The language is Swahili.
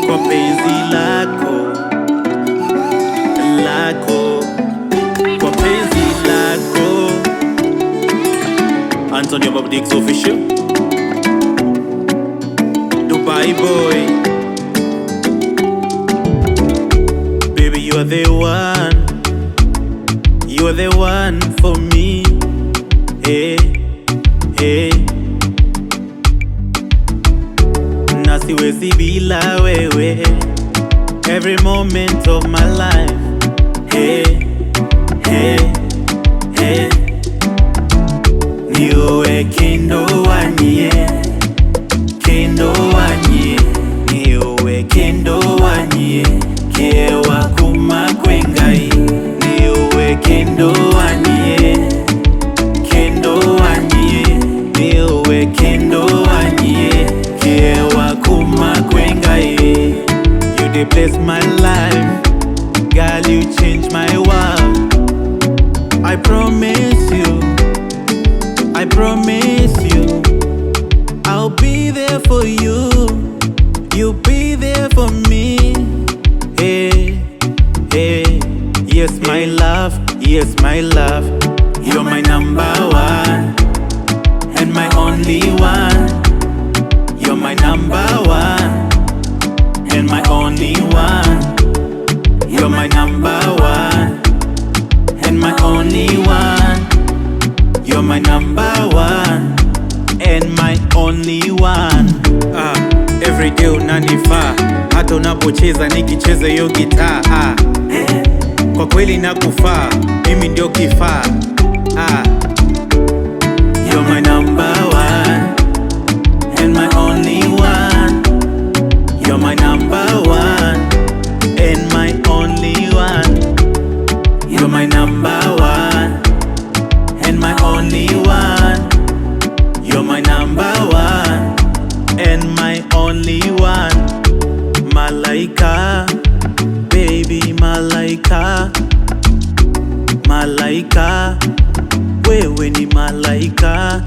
kwa penzi lako, kwa penzi lako. Antonio Babdix official, Dubai boy. Baby, you are the one, you are the one for me. Hey, hey. Na siwezi bila wewe, every moment of my life. Hey, hey, hey. Niwe kendo wanye, kendo wanye. Niwe kendo wanye, kewa kuma kwengai. Niwe kendo wanye, kendo wanye. Niwe kendo wanye, kewa kuma kwengai. You dey bless my life, girl, you change my world. I promise you, I promise you, I'll be there for you, you'll be there for me. Hey, hey, yes my love, yes my love. You're my number one, and my only one. You're my number one, and my only one. You're my number one, and my only one. You're my number one, and my only one. Every day unanifaa, hata unapocheza nikicheza hiyo gitaa. Kwa kweli nakufaa, mimi ndio kifaa. You're my number one, and my only one. You're my number one, and my only one. You're my number one, and my only one. You're my number one, and my only one. Malaika, baby, malaika, malaika, wewe ni malaika.